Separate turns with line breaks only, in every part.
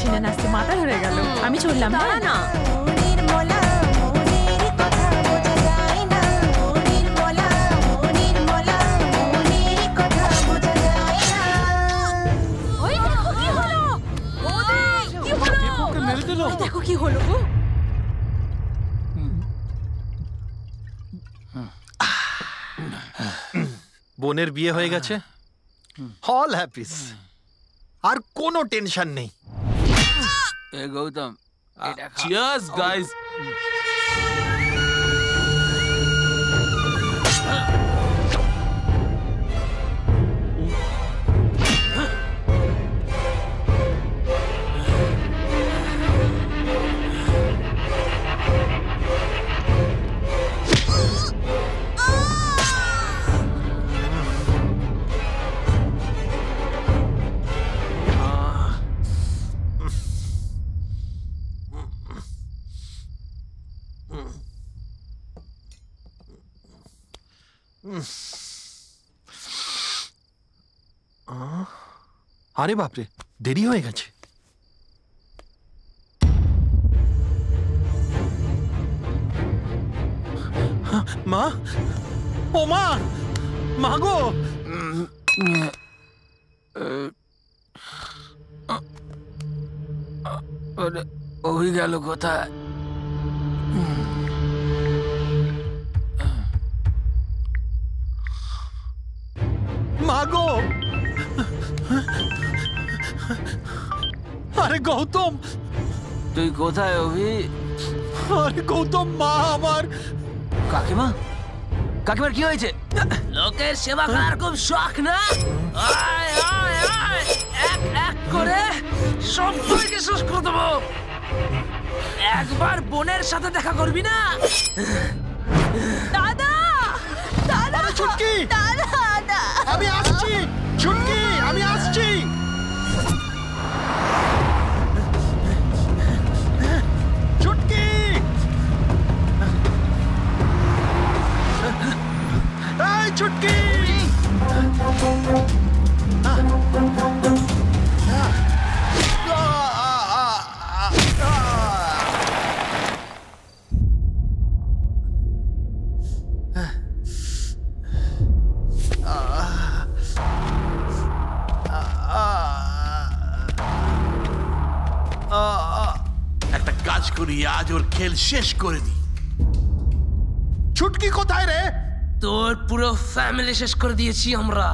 মেশিনে নাচতে মাথা ধরে গেল। আমি চললাম না। দেখো কি হলো গো।
বোনের বিয়ে হয়ে গেছে, অল হ্যাপিস, আর কোনো টেনশন নেই।
Gautam,
cheers guys.
আরে বাপরে, দেরি হয়ে গেছে। মা, ও মা, মা গো।
ওই গেল কোথায়?
মা গো। আরে গৌতম,
তুই কোথায় অভি?
আরে গৌতম, মা আমার।
কাকিমা, কাকিমার কি হয়েছে? লোকের সেবা করার খুব শখ না? আয় আয় আয়, এক এক করে সবাইকে শেষ করে দেবো। একবার বোনের সাথে দেখা করবি না?
দাদা, দাদা,
ছুটকি,
দাদা,
আমি আসছি। ছুটকি, আমি আসছি। ছুটকি, এই ছুটকি।
একটা কাজ করি, আজ ওর খেল শেষ করে দি।
ছুটকি কোথায় রে?
তোর পুরো ফ্যামিলি শেষ করে দিয়েছি আমরা।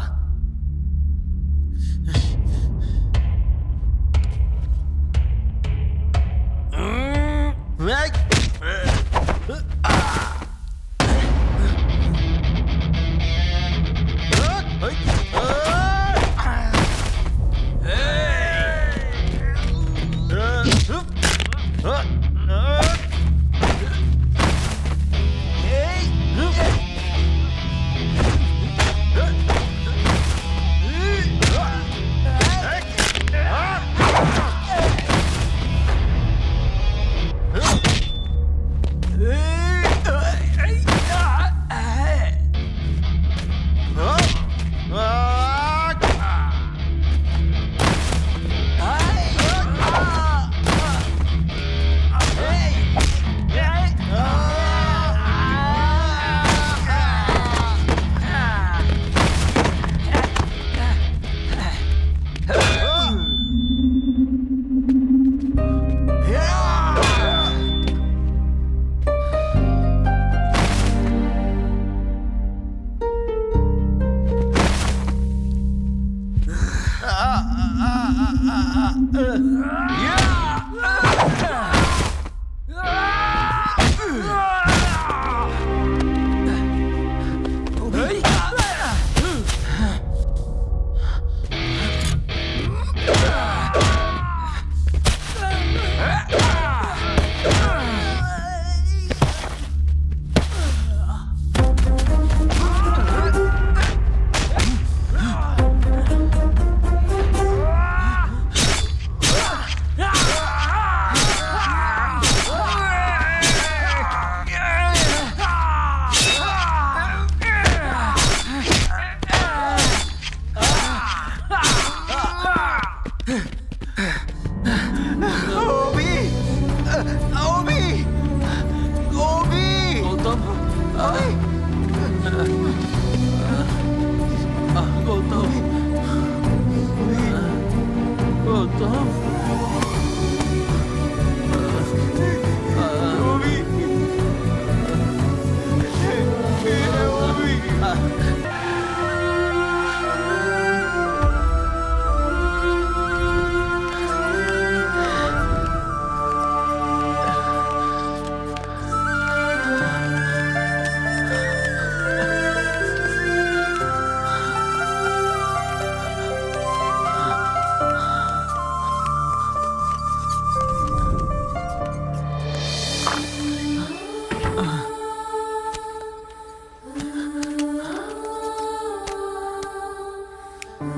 গৌতম,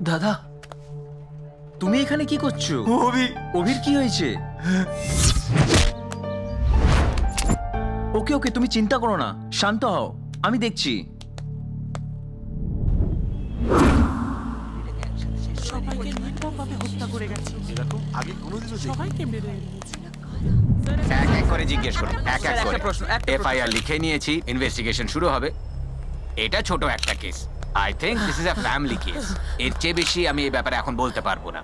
দাদা তুমি এখানে কি করছো? অভির কি হয়েছে? ওকে ওকে, তুমি চিন্তা করো না, শান্ত হও, আমি দেখছি।
সবাইকে নির্মমভাবে হত্যা করে গেছে।
আগে কোনোদিনও
সবাইকে মেরে দিয়েছে।
এক এক করে জিজ্ঞেস করুন, এক এক করে। এফআইআর লিখে নিয়েছি, ইনভেস্টিগেশন শুরু হবে। এটা ছোট একটা case. I think this is a family case. এর চেয়ে বেশি আমি এই ব্যাপারে এখন বলতে পারবো না।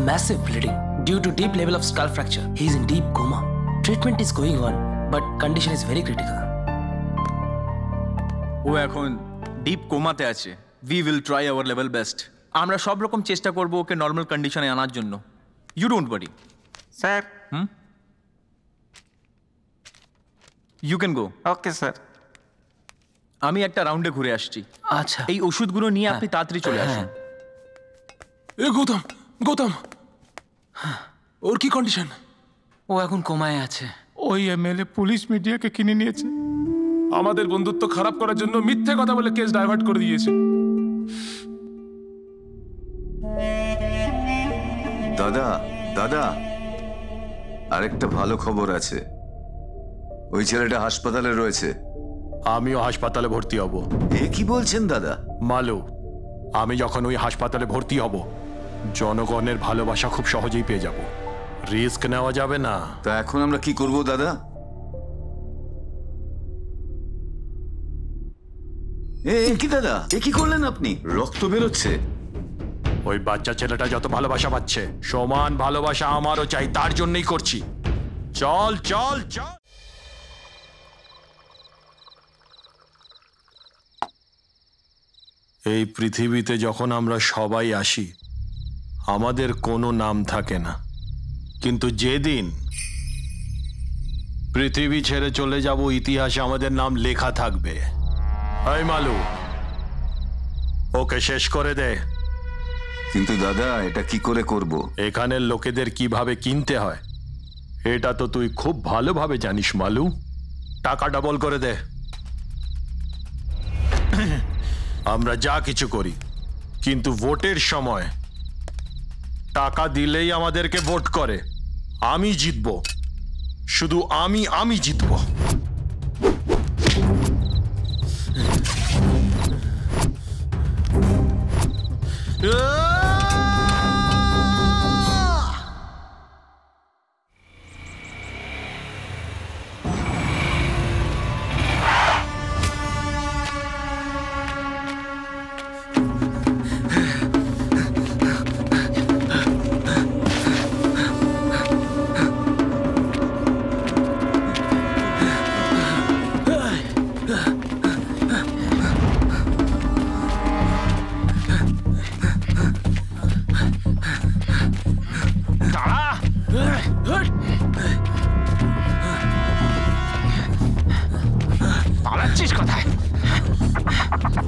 Massive bleeding due to deep level of skull fracture. He is in deep coma. Treatment is going on, but condition is very critical.
ও এখন ডিপ কোমাতে আছে। We will try our level best. আমরা সব রকম চেষ্টা করব ওকে নর্মাল কন্ডিশনে আনার জন্য। You don't worry
sir.
You can go.
Okay sir.
আমি একটা রাউন্ডে ঘুরে আসছি।
আচ্ছা।
এই ওষুধগুলো নিয়ে আপনি তাড়াতাড়ি চলে আসুন।
এ গৌতম, গৌতম, ওর কি কন্ডিশন?
ও এখন কোমায় আছে।
ওই এমএলএ পুলিশ মিডিয়াকে কিনে নিয়েছে, আমাদের বন্ধুত্ব খারাপ করার জন্য মিথ্যে কথা বলে কেস ডাইভার্ট করে দিয়েছে।
দাদা দাদা, আরেকটা ভালো খবর আছে। ওই ছেলেটা হাসপাতালে রয়েছে।
আমিও হাসপাতালে ভর্তি হব।
এ কি বলছেন দাদা?
মালু, আমি যখন ওই হাসপাতালে ভর্তি হব, জনগণের ভালোবাসা খুব সহজেই পেয়ে যাব। রিস্ক নেওয়া যাবে না।
তা এখন আমরা কি করব দাদা? কি দাদা, এ কি করলেন আপনি? রক্ত বেরোচ্ছে।
ওই বাচ্চা ছেলেটা যত ভালোবাসা পাচ্ছে, সমান ভালোবাসা আমারও চাই, তার জন্যই করছি। চল চল চল। এই পৃথিবীতে যখন আমরা সবাই আসি, আমাদের কোনো নাম থাকে না, কিন্তু যেদিন পৃথিবী ছেড়ে চলে যাব, ইতিহাসে আমাদের নাম লেখা থাকবে। এই মালু, ওকে শেষ করে দে।
কিন্তু দাদা, এটা কি করে করব?
এখানের লোকেদের কিভাবে কিনতে হয় এটা তো তুই খুব ভালোভাবে জানিস মালু। টাকা ডবল করে দে। আমরা যা কিছু করি, কিন্তু ভোটের সময় টাকা দিলেই আমাদেরকে ভোট করে। আমি জিতবো, শুধু আমি জিতবো।
পালাচ্ছিস কোথায়?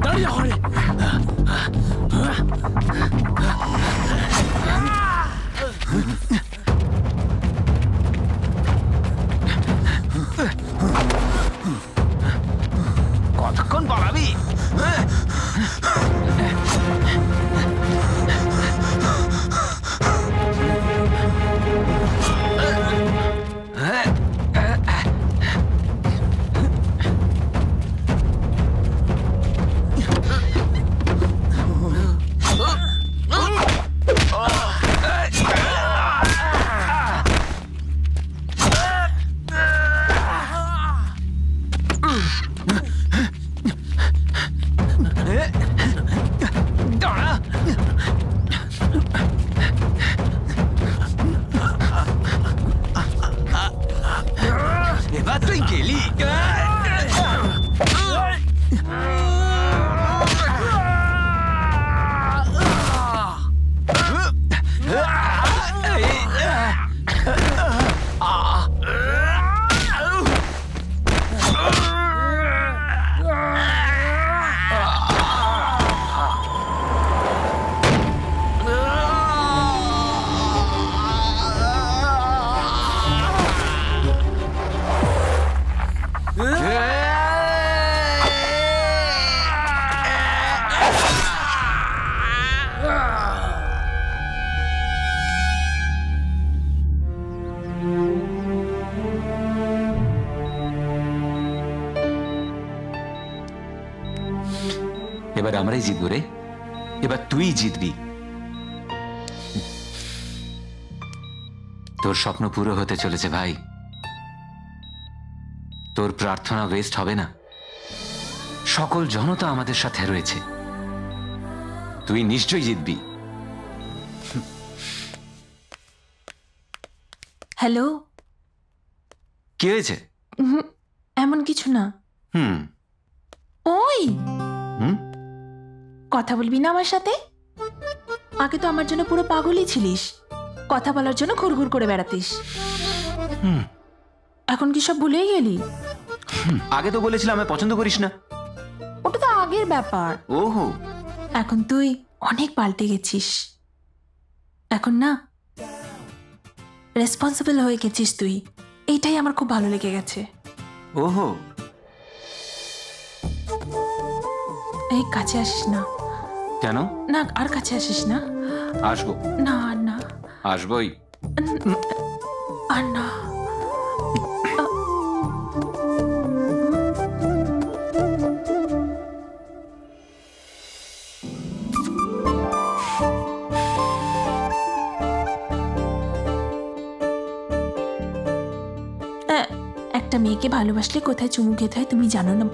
দাঁড়িয়ে ওখানে। কতক্ষণ পালাবি? এবার তুই গেলি।
এবার আমরাই জিতবো রে, এবার তুই জিতবি। তোর স্বপ্ন পুরো হতে চলেছে ভাই, তোর প্রার্থনা ওয়েস্ট হবে না। সকল জনতা আমাদের সাথে রয়েছে, তুই নিশ্চয়ই জিতবি।
হ্যালো,
কি হয়েছে?
এমন কিছু না। ওই কথা বলবি না আমার সাথে? আগে তো আমার জন্য পুরো পাগলই ছিলিস, কথা বলার জন্য ঘুরঘুর করে বেড়াতিস। এখন কি সব ভুলেই গেলি?
আগে তো বলেছিলাম আমায় পছন্দ করিস না।
ওটা তো আগের ব্যাপার।
ওহো,
এখন তুই অনেক পাল্টে গেছিস। এখন না রেসপন্সিবল হয়ে গেছিস তুই, এইটাই আমার খুব ভালো লেগে গেছে।
ওহো,
এই কাছে আসিস না।
কেন?
না আর কাছে আসিস না।
আসবো
না আর না।
আসবোই।
আর না। একটা মেয়েকে ভালোবাসলে কোথায় চুমু খেতে হয় তুমি জানো না?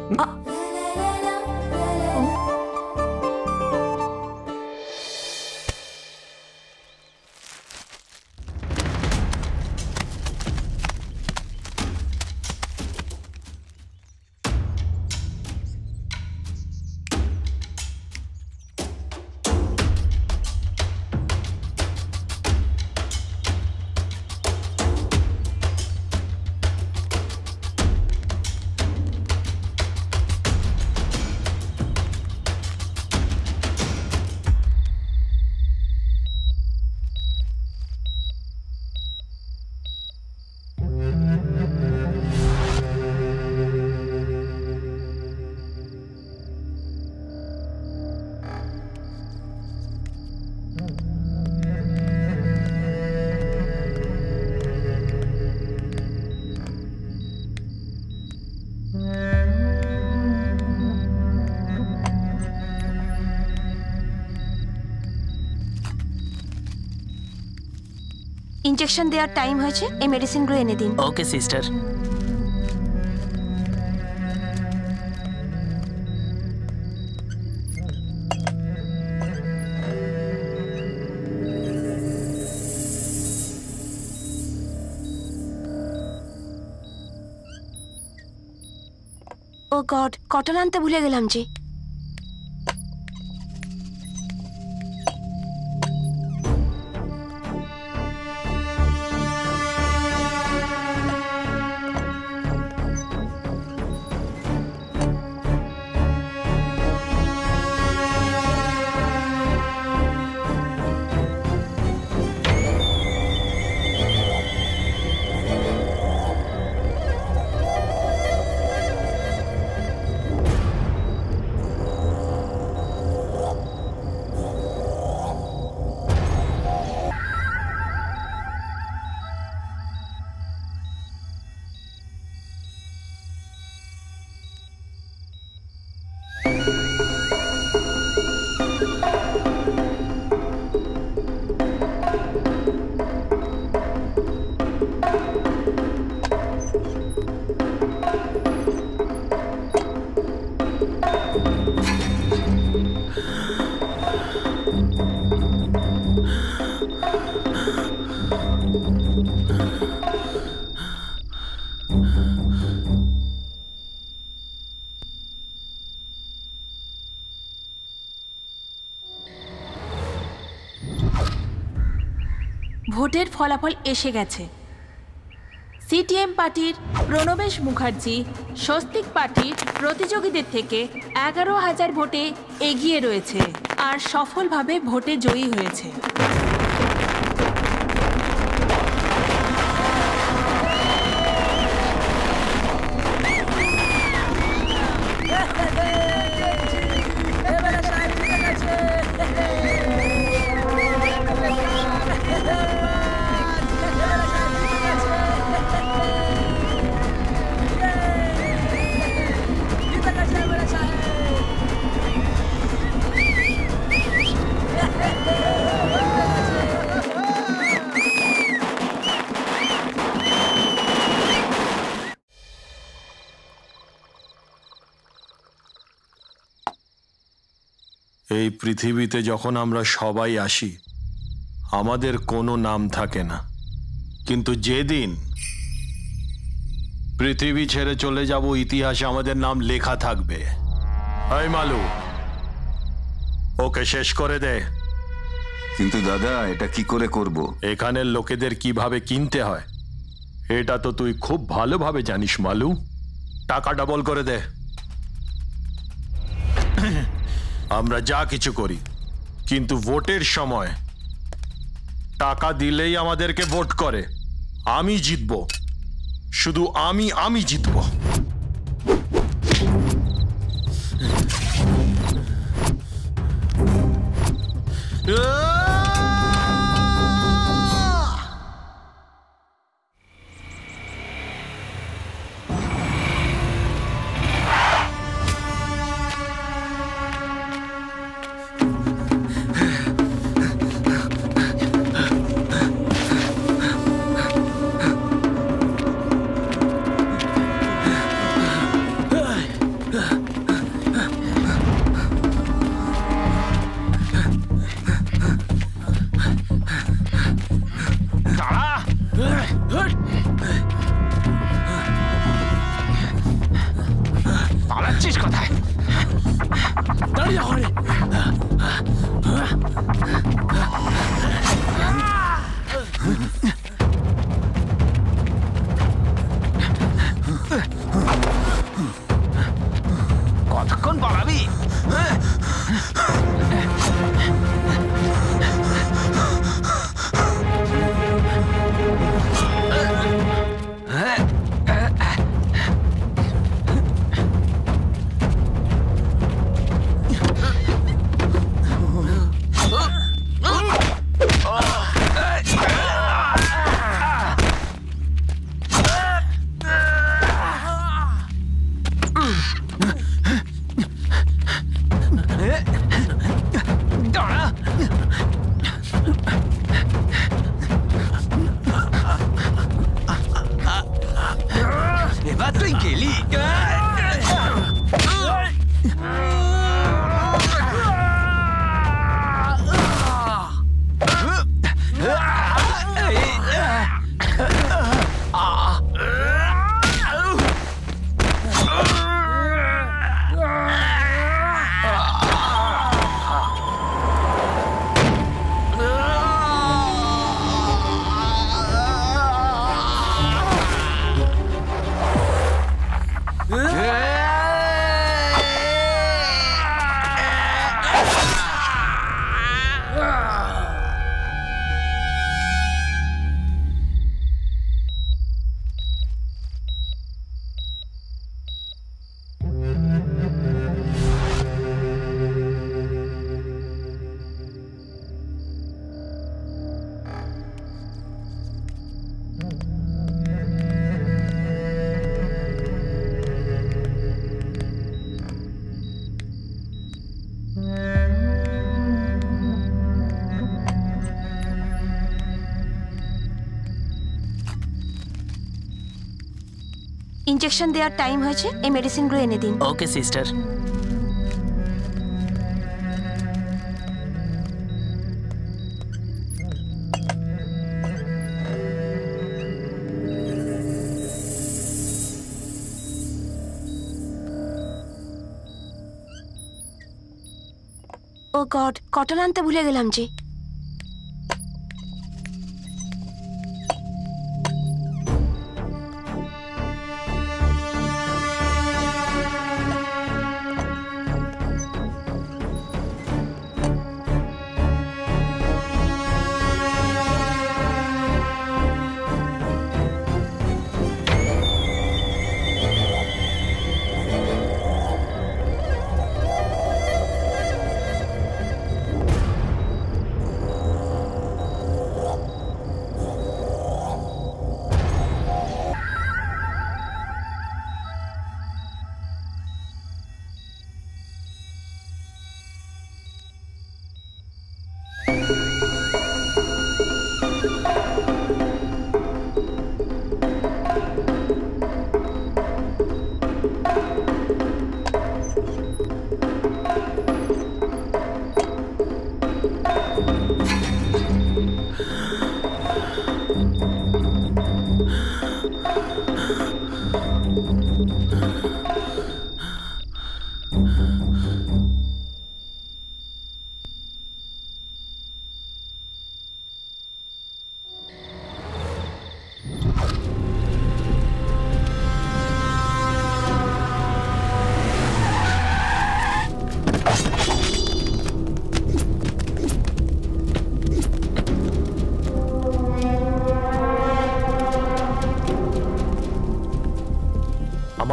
ইনজেকশন দেওয়ার টাইম হয়েছে, এই মেডিসিনগুলো এনে দিন।
ওকে সিস্টার।
ও গড, কটন আনতে ভুলে গেলাম যে।
ভোটের ফলাফল এসে গেছে। সিটিএম পার্টির প্রণবেশ মুখার্জি স্বস্তিক পার্টির প্রতিযোগীদের থেকে 11,000 ভোটে এগিয়ে রয়েছে আর সফলভাবে ভোটে জয়ী হয়েছে।
এই পৃথিবীতে যখন আমরা সবাই আসি আমাদের কোনো নাম থাকে না, কিন্তু যেদিন পৃথিবী ছেড়ে চলে যাব ইতিহাসে আমাদের নাম লেখা থাকবে। এই মালু, ওকে শেষ করে দে।
কিন্তু দাদা, এটা কি করে করব?
এখানের লোকেদের কিভাবে কিনতে হয় এটা তো তুই খুব ভালোভাবে জানিস মালু। টাকা ডবল করে দে। আমরা যা কিছু করি, কিন্তু ভোটের সময় টাকা দিলেই আমাদেরকে ভোট করে। আমি জিতবো, শুধু আমি জিতবো।
পালাচ্ছিস কোথায়? দাঁড়িয়ে হরে কতক্ষণ পালাবি? এবার তুই গেলি।
ইনজেকশন দেওয়ার টাইম হয়েছে, এই মেডিসিনগুলো এনে দিন।
ওকে সিস্টার।
ও গড, কটন আনতে ভুলে গেলাম যে।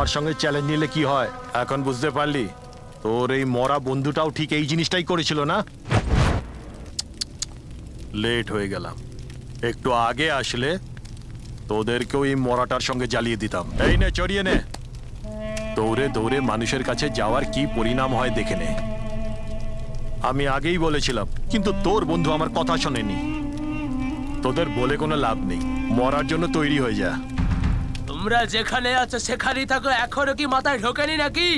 আমার সঙ্গে চ্যালেঞ্জ নিলে কি হয় এখন বুঝতে পারলি? তোর এই মরা বন্ধুটাও ঠিক এই জিনিসটাই করেছিল না? লেট হয়ে গেলাম, একটু আগে আসলে তোদেরকেও এই মরাটার সঙ্গে জ্বালিয়ে দিতাম। এই নে, চড়িয়ে নে। দৌড়ে দৌড়ে মানুষের কাছে যাওয়ার কি পরিণাম হয় দেখে নে। আমি আগেই বলেছিলাম, কিন্তু তোর বন্ধু আমার কথা শোনেনি। তোদের বলে কোনো লাভ নেই, মরার জন্য তৈরি হয়ে যা।
তোমরা যেখানে আছো সেখানেই থাকো, এখনো কি মাথায় ঢোকেনি নাকি?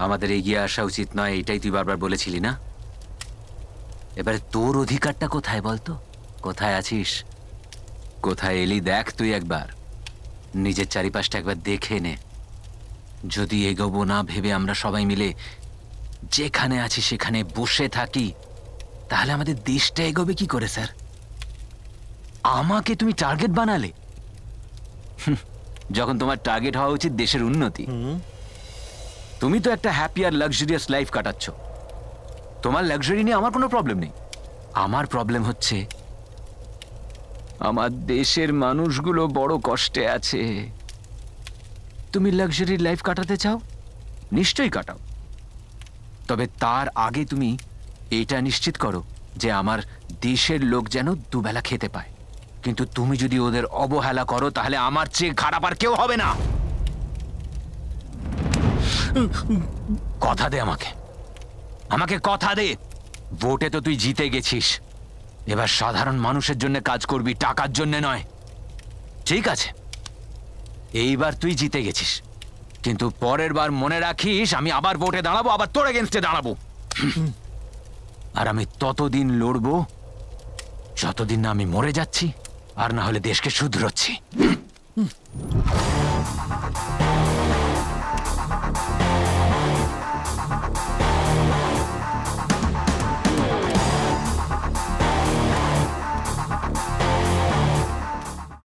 আমাদের এগিয়ে আসা উচিত নয়, এটাই তুই বারবার বলেছিলি না? এবারে তোর অধিকারটা কোথায় বলতো? কোথায় আছিস? কোথায় এলি দেখ তুই একবার, নিজের চারিপাশটা একবার দেখে নে। যদি এগোবো না ভেবে আমরা সবাই মিলে যেখানে আছি সেখানে বসে থাকি, তাহলে আমাদের দেশটা এগোবে কি করে স্যার? আমাকে তুমি টার্গেট বানালে, যখন তোমার টার্গেট হওয়া উচিত দেশের উন্নতি। তুমি তো একটা হ্যাপি আর লাক্সারিয়াস লাইফ কাটাচ্ছ, তোমার লাক্সারি নিয়ে আমার কোনো প্রবলেম নেই। আমার প্রবলেম হচ্ছে আমার দেশের মানুষগুলো বড় কষ্টে আছে। তুমি লাক্সারি লাইফ কাটাতে চাও, নিশ্চয়ই কাটাও, তবে তার আগে তুমি এটা নিশ্চিত করো যে আমার দেশের লোক যেন দুবেলা খেতে পায়। কিন্তু তুমি যদি ওদের অবহেলা করো তাহলে আমার চেয়ে খারাপ আর কেউ হবে না। কথা দে আমাকে, আমাকে কথা দে। ভোটে তো তুই জিতে গেছিস, এবার সাধারণ মানুষের জন্য কাজ করবি, টাকার জন্য নয়। ঠিক আছে, এইবার তুই জিতে গেছিস, কিন্তু পরের বার মনে রাখিস আমি আবার ভোটে দাঁড়াবো, আবার তোর এগেনস্টে দাঁড়াবো। আর আমি ততদিন লড়বো যতদিন না আমি মরে যাচ্ছি, আর না হলে দেশকে শুধরোচ্ছি।